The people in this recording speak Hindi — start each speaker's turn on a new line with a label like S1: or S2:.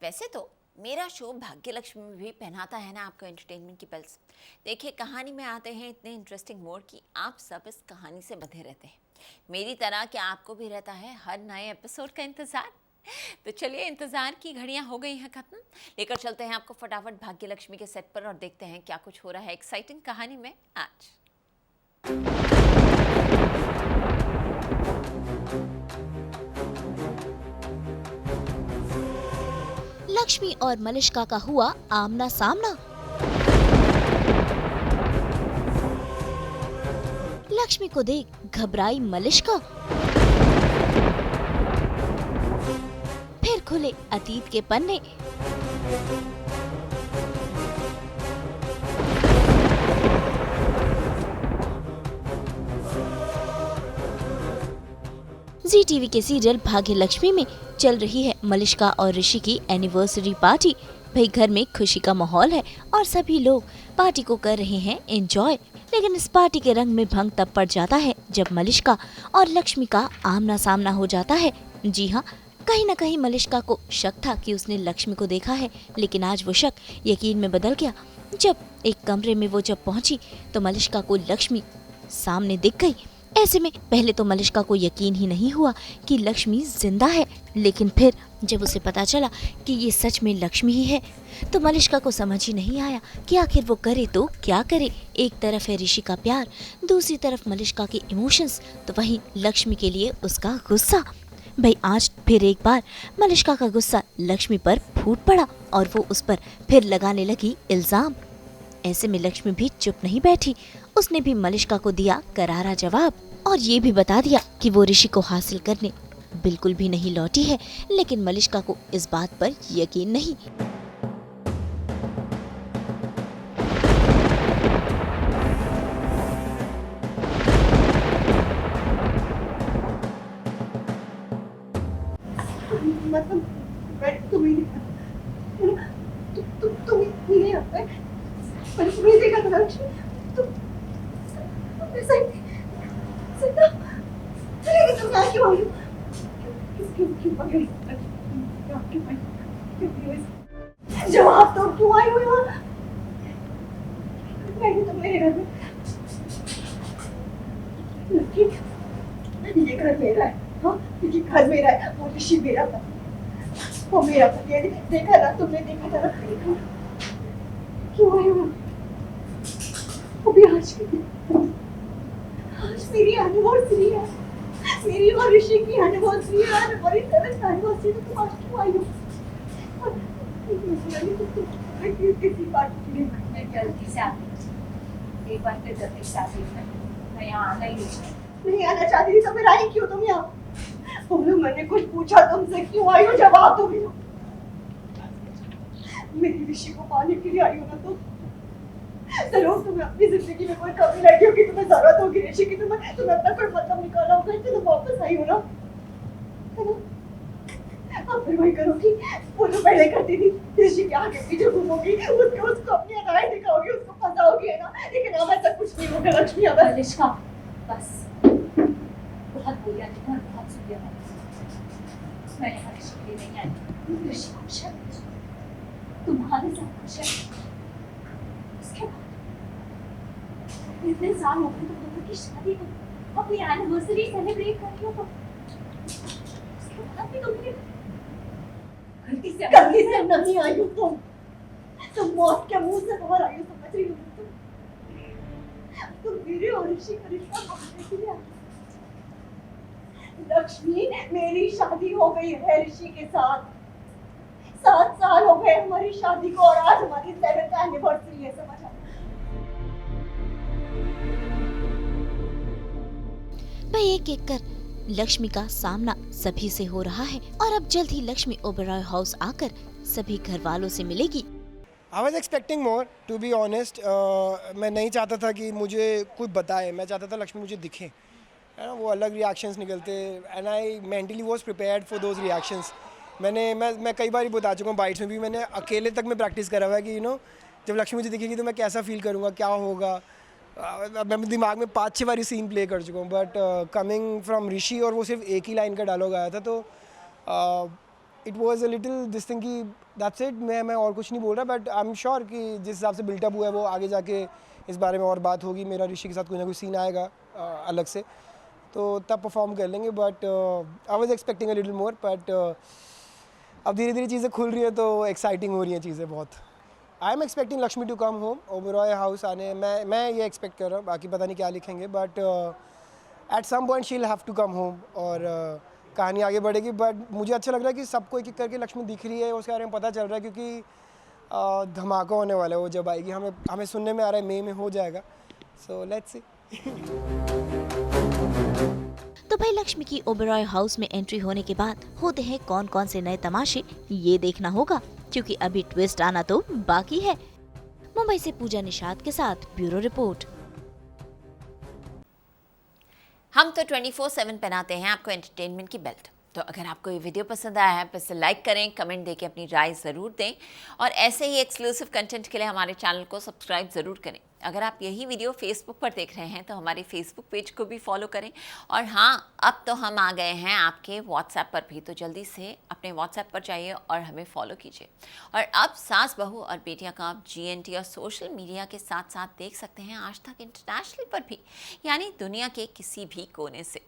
S1: वैसे तो मेरा शो भाग्य लक्ष्मी में भी पहनाता है ना आपको एंटरटेनमेंट की पल्स। देखिए, कहानी में आते हैं इतने इंटरेस्टिंग मोड कि आप सब इस कहानी से बंधे रहते हैं। मेरी तरह क्या आपको भी रहता है हर नए एपिसोड का इंतजार? तो चलिए, इंतजार की घड़ियां हो गई हैं खत्म। लेकर चलते हैं आपको फटाफट भाग्य लक्ष्मी के सेट पर और देखते हैं क्या कुछ हो रहा है एक्साइटिंग कहानी में आज।
S2: लक्ष्मी और मलिष्का का हुआ आमना सामना। लक्ष्मी को देख घबराई मलिष्का। फिर खुले अतीत के पन्ने। जी टीवी के सीरियल भाग्य लक्ष्मी में चल रही है मलिष्का और ऋषि की एनिवर्सरी पार्टी। भाई घर में खुशी का माहौल है और सभी लोग पार्टी को कर रहे हैं एंजॉय। लेकिन इस पार्टी के रंग में भंग तब पड़ जाता है जब मलिष्का और लक्ष्मी का आमना सामना हो जाता है। जी हाँ, कहीं न कहीं मलिष्का को शक था कि उसने लक्ष्मी को देखा है, लेकिन आज वो शक यकीन में बदल गया। जब एक कमरे में वो जब पहुंची तो मलिष्का को लक्ष्मी सामने दिख गई। ऐसे में पहले तो मलिष्का को यकीन ही नहीं हुआ कि लक्ष्मी जिंदा है, लेकिन फिर जब उसे पता चला कि ये सच में लक्ष्मी ही है तो मलिष्का को समझ ही नहीं आया कि आखिर वो करे तो क्या करे। एक तरफ है ऋषि का प्यार, दूसरी तरफ मलिष्का के इमोशंस, तो वहीं लक्ष्मी के लिए उसका गुस्सा। भाई आज फिर एक बार मलिष्का का गुस्सा लक्ष्मी पर फूट पड़ा और वो उस पर फिर लगाने लगी इल्जाम। ऐसे में लक्ष्मी भी चुप नहीं बैठी, उसने भी मलिष्का को दिया करारा जवाब और ये भी बता दिया कि वो ऋषि को हासिल करने बिल्कुल भी नहीं लौटी है। लेकिन मलिष्का को इस बात पर यकीन नहीं।
S3: मतलब तुम ही तुम ही आता है। मैंने तुम्हें देखा था लक्ष्मी। तुम ऐसा ही जिंदा। लेकिन तुम यहाँ क्यों आई हो? क्यों पकड़ी? क्यों आई? जवाब दो, क्यों आई हो यहाँ? मैं तो मेरे घर में। ये घर मेरा है। हाँ, ये घर मेरा है। वो ऋषि मेरा था, वो मेरा पति है। देखा ना तुमने, देखा था ना? क्यों आई हो? अभी आज मेरी एनिवर्सरी है, मेरी और ऋषि की एनिवर्सरी है, हमारी 7th एनिवर्सरी। तो तुम आज क्यों आई हो? किसी पार्टी के लिए
S4: मैं गलती से आ गई। एक बार फिर गलती से आ गई। मैं यहाँ आना ही
S3: नहीं आना चाहती थी तो फिर आई क्यों तुम यहाँ? बोलो, मैंने कुछ पूछा तुमसे, क्यों आई हो? जवाब दो भी। मेरी ऋषि को पाने के लिए आई हो ना तुम? जरूर तुम्हें अपनी जिंदगी में कोई कमी लगी होगी, तुम्हें जरूरत होगी ऋषि की, तुम्हें अपना कोई मतलब निकाला होगा, इसलिए तुम वापस आई हो ना? है ना? अब फिर वही करोगी वो जो पहले करती थी। ऋषि के आगे पीछे घूमोगी, उसको अपनी अदाएं दिखाओगी, उसको फंसाओगी, है ना? लेकिन अब ऐसा कुछ नहीं होगा लक्ष्मी। अब
S4: मलिष्का, बस बहुत बोल दिया तुमने, बहुत सुन लिया। मैं यहाँ ऋषि के लिए नहीं आई। ऋषि खुश है, तुम्हारे साथ खुश है। उसके बाद इतने साल हो गए तुम दोनों की शादी को, अपनी एनिवर्सरी सेलिब्रेट कर रही हो, तो उसके बाद भी तुमने गलती से
S3: नहीं आई हो तुम मौत के मुंह से बाहर आई हो, समझ रही हो? तुम मेरे और ऋषि का रिश्ता तोड़ने के लिए आई हो। लक्ष्मी, मेरी शादी हो गई है ऋषि के साथ। 7 साल हो गए हमारी शादी को और आज हमारी 7th एनिवर्सरी है, समझ आ?
S2: भाई एक एक कर लक्ष्मी का सामना सभी से हो रहा है और अब जल्द ही लक्ष्मी ओबेरॉय हाउस आकर सभी घर वालों से मिलेगी।
S5: I was expecting more, to be honest. मैं नहीं चाहता था कि मुझे कुछ बताए, मैं चाहता था लक्ष्मी मुझे दिखे, है ना? वो अलग रिएक्शंस निकलते and I mentally was prepared for those reactions. मैं कई बार बता चुका हूँ बाइट्स में भी, मैंने अकेले तक में प्रैक्टिस करा हुआ है कि जब लक्ष्मी मुझे दिखेगी तो मैं कैसा फील करूँगा, क्या होगा। मैं दिमाग में 5-6 बार सीन प्ले कर चुका हूँ, बट कमिंग फ्रॉम ऋषि और वो सिर्फ एक ही लाइन का डायलॉग आया था, तो it was a little this thing कि दैट्स इट, मैं और कुछ नहीं बोल रहा, बट आई एम श्योर कि जिस हिसाब से बिल्टअप हुआ है वो आगे जाके इस बारे में और बात होगी। मेरा ऋषि के साथ कोई ना कोई सीन आएगा अलग से, तो तब परफॉर्म कर लेंगे। But I was expecting a little more, but अब धीरे धीरे चीज़ें खुल रही है तो एक्साइटिंग हो रही हैं चीज़ें बहुत। I am expecting Lakshmi to come home, Oberoi house आने, मैं ये एक्सपेक्ट कर रहा हूँ, बाकी पता नहीं क्या लिखेंगे, but at some point she will have to come home और कहानी आगे बढ़ेगी। बट मुझे अच्छा लग रहा है कि सबको एक एक करके लक्ष्मी दिख रही है, उसके बारे में पता चल रहा है, क्योंकि धमाका होने वाला है वो जब आएगी। हमें सुनने में आ रहा है मई में हो जाएगा, सो लेट्स सी।
S2: तो भाई लक्ष्मी की ओबेरॉय हाउस में एंट्री होने के बाद होते हैं कौन कौन से नए तमाशे, ये देखना होगा, क्योंकि अभी ट्विस्ट आना तो बाकी है। मुंबई से पूजा निषाद के साथ ब्यूरो रिपोर्ट।
S1: हम तो 24/7 पहनाते हैं आपको एंटरटेनमेंट की बेल्ट। तो अगर आपको ये वीडियो पसंद आया है तो इसे लाइक करें, कमेंट देके अपनी राय ज़रूर दें और ऐसे ही एक्सक्लूसिव कंटेंट के लिए हमारे चैनल को सब्सक्राइब ज़रूर करें। अगर आप यही वीडियो फेसबुक पर देख रहे हैं तो हमारे फेसबुक पेज को भी फॉलो करें। और हाँ, अब तो हम आ गए हैं आपके व्हाट्सएप पर भी, तो जल्दी से अपने व्हाट्सएप पर जाइए और हमें फॉलो कीजिए। और अब सास बहू और बेटियां का आप GNT और सोशल मीडिया के साथ साथ देख सकते हैं आज तक इंटरनेशनल पर भी, यानी दुनिया के किसी भी कोने से।